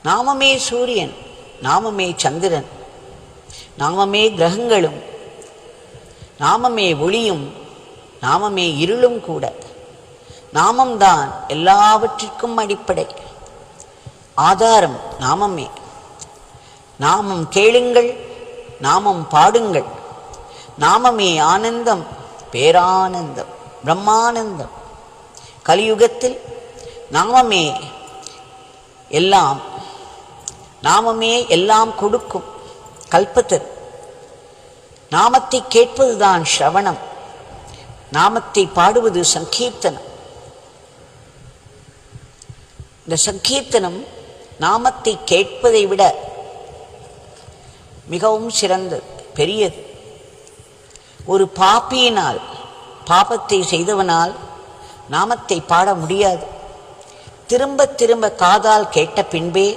நாமமே சூரியன், நாமமே சந்திரன், நாமமே கிரகங்களும், நாமமே ஒளியும், நாமமே இருளும் கூட. நாமம்தான் எல்லாவற்றிற்கும் அடிப்படை, ஆதாரம் நாமமே. நாமம் கேளுங்கள், நாமம் பாடுங்கள், நாமமே ஆனந்தம், பேரானந்தம், பிரம்மானந்தம். கலியுகத்தில் நாமமே எல்லாம், நாமமே எல்லாம் கொடுக்கும் கல்பத்தர். நாமத்தை கேட்பதுதான் ஸ்ரவணம், நாமத்தை பாடுவது சங்கீர்த்தனம். இந்த சங்கீர்த்தனம் நாமத்தை கேட்பதை விட மிகவும் சிறந்தது, பெரியது. ஒரு பாப்பியினால், பாபத்தை செய்தவனால் நாமத்தை பாட முடியாது. திரும்ப திரும்ப காதால் கேட்ட பின்பே